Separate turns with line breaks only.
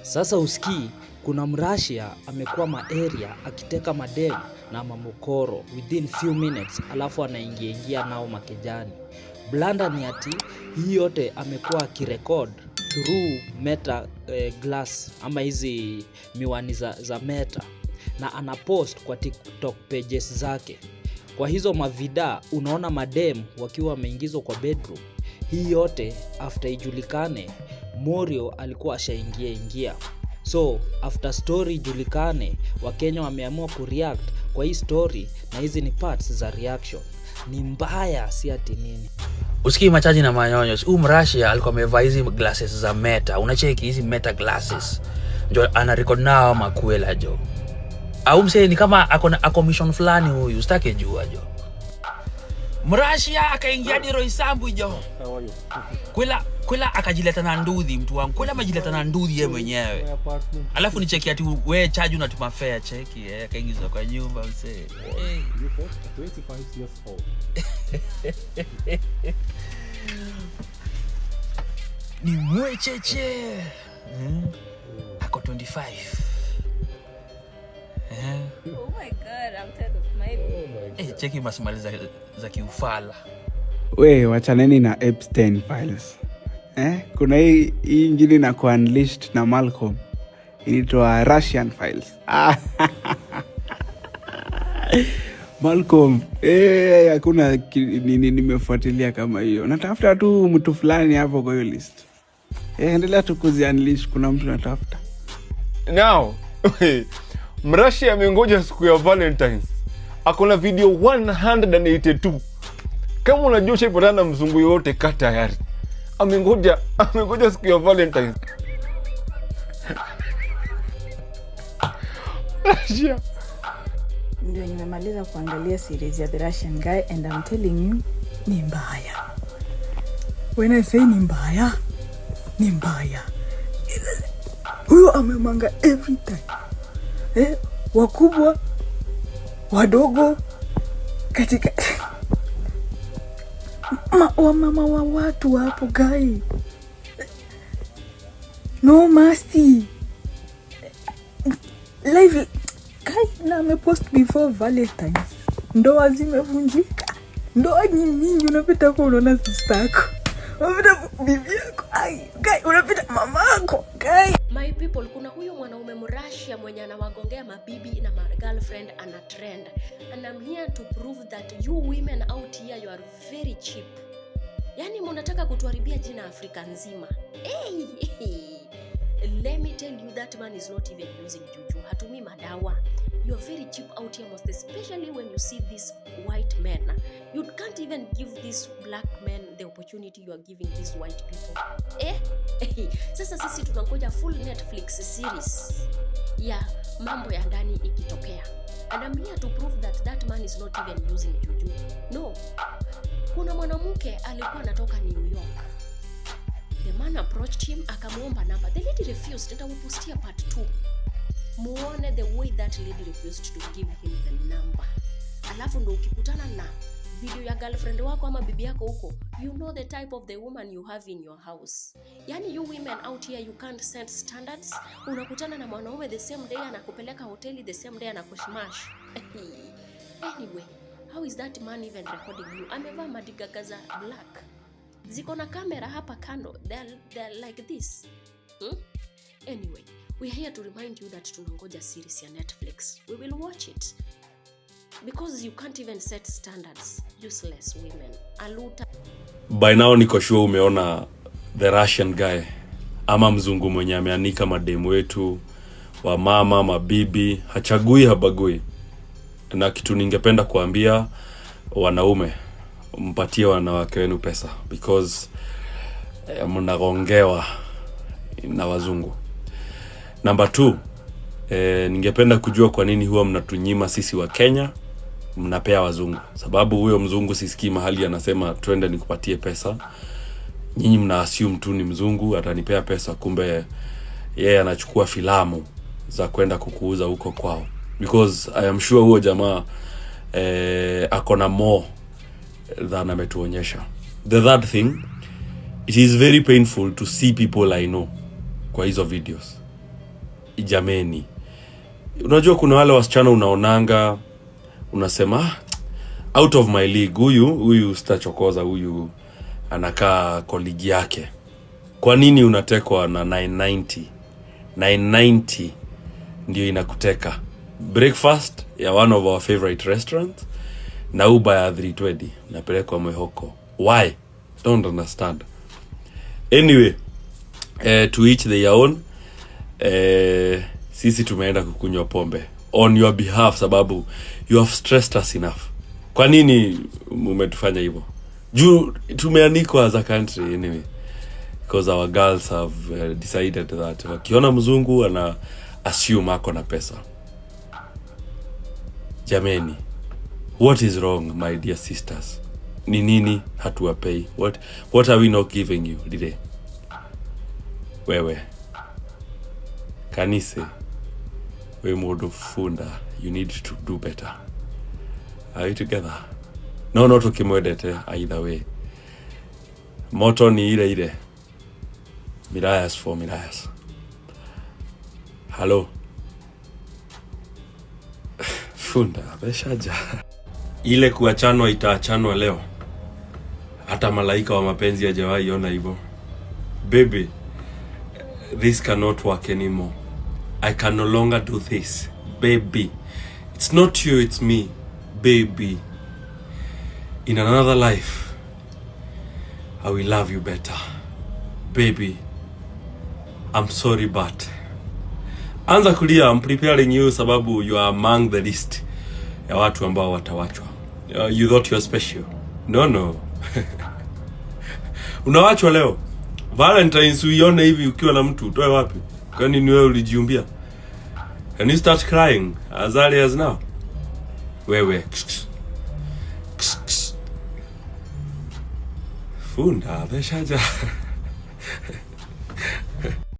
Sasa usikii, kuna Mrashia amekuwa area akiteka madem na mamokoro within few minutes, alafu anaingia nao makejani. Blanda ni ati hii yote amekuwa akirecord through meta glass ama hizi miwani za meta, na anapost kwa TikTok pages zake. Kwa hizo mavida unaona madem wakiwa wameingizwa kwa bedroom. Hii yote after ijulikane Morio alikuwa ashaingia. So after story ijulikane, Wakenya wameamua kureact kwa hii story, na hizi ni parts za reaction. Ni mbaya si ati nini.
Usikii machaji na manyonyos. Mrashia alikuwa amevaa hizi glasses za meta. Unacheki hizi meta glasses. Ndio ana record nao makuela jo. Au msee ni kama ako mission fulani huyu, usitake jua jo. Mrashia akaingia hadi Roysambu jo. Kwela akajileta na nduthi mtu wangu. Kwela amejileta na nduthi yeye mwenyewe. Alafu ni cheki ati wewe charge unatuma fare cheki akaingizwa kwa nyumba msee.
25 years old.
Ni mwecheche. Ako 25.
Oh my god, I'm tired of smiling.
Cheki masimali za kiufala.
We, wachaneni na Epstein files. Kuna hii ingine na Unleashed na Malcolm. Inaitwa Russian files. Malcolm, hakuna nimefuatilia kama hiyo. Natafuta tu mtu fulani hapo kwa hiyo list. Endelea tu kuzi-unleash, kuna mtu natafuta.
Now, Mrashia amengoja siku ya Valentine's. Akona video 182. Kama unajua shaipatana na mzungu yote kaa tayari. Amengoja siku ya Valentine's. Mrashia.
Ndio nimemaliza kuangalia series ya The Russian Guy and I'm telling you, ni mbaya. When I say ni mbaya, ni mbaya. Huyo amemanga every time. Wakubwa, wadogo, katika mama wa watu hapo guy. No mercy. Live guy na amepost before Valentine's. Ndoa zimevunjika. Ndoa nyingi unapita kwa unaona sister yako. Unapita bibi yako. Guy unapita mama yako. Guy.
My people, kuna huyo mwanaume Mrashia mwenye anawagongea mabibi na girlfriend ana trend. And I'm here to prove that you women out here, you are very cheap. Yani mnataka kutuharibia jina Afrika nzima. Let me tell you, that man is not even using juju. Hatumi madawa. You are very cheap out here, most especially when you see these white men. You can't even give these black men the opportunity you are giving these white people. Sasa sisi tunangoja full Netflix series ya mambo ya ndani ikitokea. And I'm here to prove that man is not even using juju. No. Kuna mwanamke alikuwa anatoka New York. The man approached him, akamuomba namba. The lady refused. Nenda upostia part 2. Muone the way that lady refused to give him the number. Alafu ndo ukikutana na video ya girlfriend wako ama bibi yako huko, you know the type of the woman you have in your house. Yani you women out here, you can't set standards. Unakutana na mwanaume the same day anakupeleka hoteli, the same day anakushmash. Anyway, how is that man even recording you? Amevaa madigaga za black. Ziko na kamera hapa kando. They're like this. Anyway, we're here to remind you that tunangoja series ya Netflix. We will watch it. Because you can't even set standards. Useless women. Aluta.
By now niko sure umeona The Russian Guy. Ama mzungu mwenye ameanika mademu wetu, wa mama, mabibi, hachagui habagui. Na kitu ningependa kuambia wanaume, mpatie wanawake wenu pesa because mnagongewa na wazungu. Number 2, ningependa kujua kwa nini huwa mnatunyima sisi wa Kenya mnapea wazungu. Sababu huyo mzungu sisikii mahali anasema twende nikupatie pesa. Nyinyi mna assume tu ni mzungu atanipea pesa, kumbe yeye anachukua filamu za kwenda kukuuza huko kwao. Because I am sure huyo jamaa akona more than ametuonyesha. The third thing, it is very painful to see people I know kwa hizo videos. jameni, unajua kuna wale wasichana unaonanga unasema out of my league, huyu sitachokoza, huyu anakaa koligi yake. Kwa nini unatekwa na 990 ndio inakuteka? Breakfast ya one of our favorite restaurants na Uber ya 320 napelekwa Mwehoko. Why? Don't understand. Anyway, to each their own. Sisi tumeenda kukunywa pombe on your behalf sababu you have stressed us enough. Kwa nini umetufanya hivyo? Juu tumeanikwa as a country anyway, because our girls have decided that wakiona mzungu ana assume ako na pesa. Jameni, what is wrong my dear sisters? Ni nini hatuwapei? What are we not giving you today? Wewe kanise, we modo funda, you need to do better. Are we together? No, not tukimwedete either way. Moto ni ile. Mirayas for Mirayas. Hello. Funda, beshaja. Ile kuachanwa itaachanwa leo. Hata malaika wa mapenzi hajawahi ona hivyo. Baby, this cannot work anymore. I can no longer do this. Baby, it's not you, it's me. Baby, in another life, I will love you better. Baby, I'm sorry but anza kulia, I'm preparing you sababu you are among the list ya watu ambao watawachwa. You thought you are special. No. Unawachwa leo. Valentine's uione hivi ukiwa na mtu utoe wapi? Kwani ni wewe ulijiumbia? Can you start crying as early as now? Wewe. Funda, beshaja.